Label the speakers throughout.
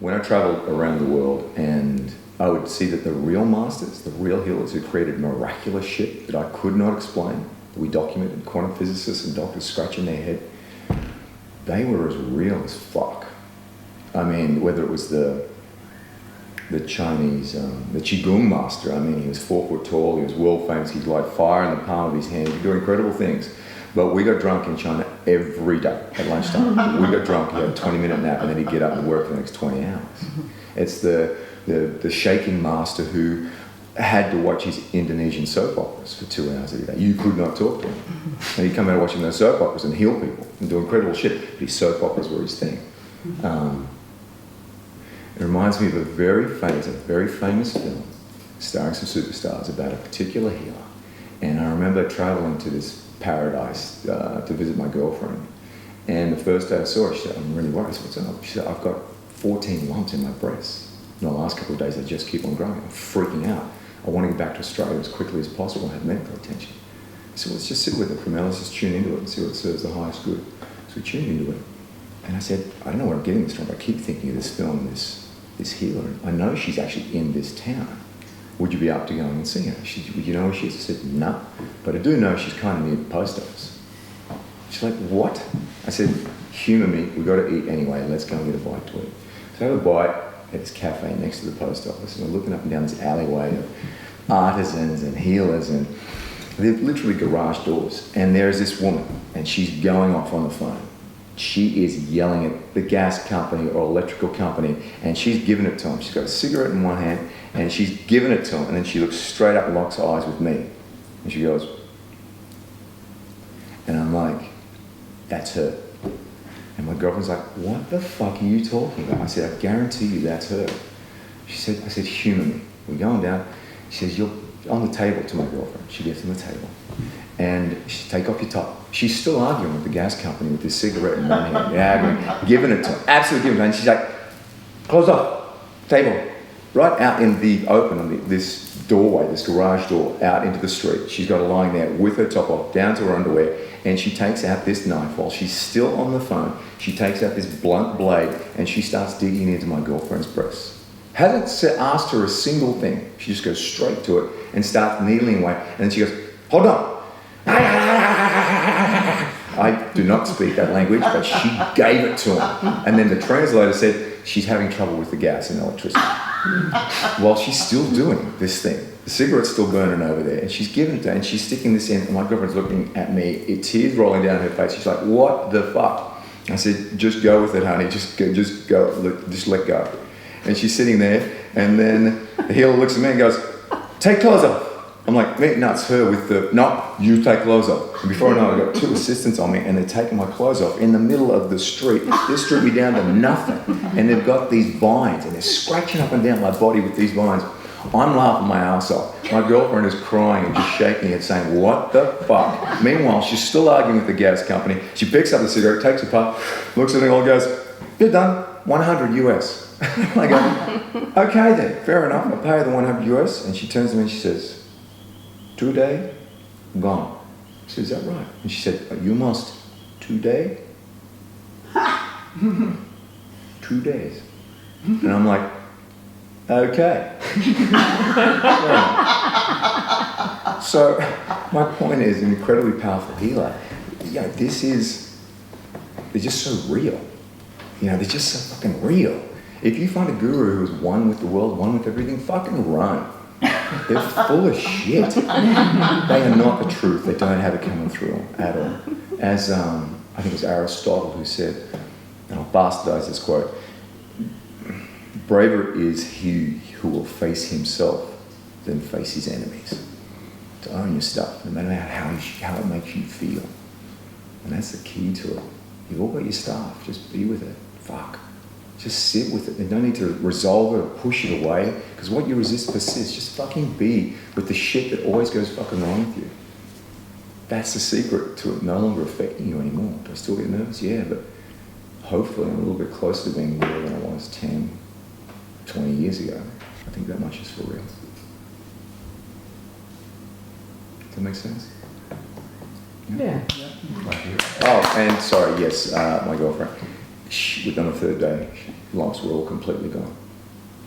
Speaker 1: when I traveled around the world and I would see that the real masters, the real healers who created miraculous shit that I could not explain, that we documented, quantum physicists and doctors scratching their head, they were as real as fuck. I mean, whether it was the Chinese, the Qigong master, I mean, he was 4 foot tall, he was world famous, he'd light fire in the palm of his hand, he'd do incredible things. But we got drunk in China every day at lunchtime. We got drunk, he had a 20-minute nap, and then he'd get up and work for the next 20 hours. It's the shaking master who had to watch his Indonesian soap operas for 2 hours a day. You could not talk to him. And he'd come out watching those soap operas and heal people and do incredible shit. But his soap operas were his thing. It reminds me of a very famous film starring some superstars about a particular healer. And I remember traveling to this paradise to visit my girlfriend. And the first day I saw her, she said, I'm really worried. I said, what's up? She said, I've got 14 lumps in my breasts. In the last couple of days, they just keep on growing. I'm freaking out. I want to get back to Australia as quickly as possible and have medical attention. So let's just sit with it for a minute. Let's just tune into it and see what serves the highest good. So we tuned into it. And I said, I don't know where I'm getting this from, but I keep thinking of this film, this healer. I know she's actually in this town. Would you be up to going and seeing her? She said, would you know where she is? I said, no. But I do know she's kind of near the post office. She's like, what? I said, humour me. We've got to eat anyway. Let's go and get a bite to eat. So I have a bite at this cafe next to the post office, and we're looking up and down this alleyway of artisans and healers, and they're literally garage doors. And there's this woman, and she's going off on the phone. She is yelling at the gas company or electrical company, and she's giving it to them. She's got a cigarette in one hand, and she's giving it to them, and then she looks straight up and locks eyes with me. And she goes, and I'm like, that's her. And my girlfriend's like, what the fuck are you talking about? I said, I guarantee you that's her. She said, I said, humour me. We're going down. She says, you're on the table to my girlfriend. She gets on the table. And she said, take off your top. She's still arguing with the gas company with this cigarette in one hand. Arguing, giving it to her. Absolutely giving it to her. And she's like, close off. Table. Right out in the open on this doorway, this garage door, out into the street. She's got her lying there with her top off, down to her underwear. And she takes out this knife while she's still on the phone. She takes out this blunt blade and she starts digging into my girlfriend's breasts. Hasn't asked her a single thing. She just goes straight to it and starts needling away. And then she goes, hold on. I do not speak that language, but she gave it to him. And then the translator said, she's having trouble with the gas and electricity. While she's still doing this thing. The cigarette's still burning over there, and she's giving it to her, and she's sticking this in, and my girlfriend's looking at me, tears rolling down her face. She's like, what the fuck? I said, just go with it, honey, just go, just let go. And she's sitting there, and then the healer looks at me and goes, take clothes off. I'm like, mate, no, it's her with the, no, you take clothes off. And before I know it, I've got 2 assistants on me, and they're taking my clothes off in the middle of the street. They stripped me down to nothing. And they've got these vines, and they're scratching up and down my body with these vines. I'm laughing my ass off. My girlfriend is crying and just shaking it, saying, what the fuck? Meanwhile, she's still arguing with the gas company. She picks up the cigarette, takes a puff, looks at it all and goes, you're done, 100 US. I go, okay then, fair enough, I'll pay her the 100 US. And she turns to me and she says, 2 days, gone. I said, is that right? And she said, you must 2 days? 2 days. And I'm like, okay. So my point is, an incredibly powerful healer. You know, they're just so real. You know, they're just so fucking real. If you find a guru who is one with the world, one with everything, fucking run. They're full of shit. They are not the truth. They don't have it coming through them at all. As I think it was Aristotle who said, and I'll bastardize this quote, braver is he who will face himself than face his enemies. To own your stuff, no matter how it makes you feel. And that's the key to it. You've all got your stuff, just be with it. Fuck. Just sit with it. You don't need to resolve it or push it away, because what you resist persists. Just fucking be with the shit that always goes fucking wrong with you. That's the secret to it no longer affecting you anymore. Do I still get nervous? Yeah, but hopefully I'm a little bit closer to being real than I was 10, 20 years ago. I think that much is for real. Does that make sense?
Speaker 2: Yeah.
Speaker 1: Oh, and sorry, yes, my girlfriend. Within the third day, lumps were all completely gone.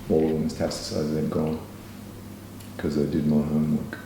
Speaker 1: All of them metastasized, they're gone. Because I did my homework.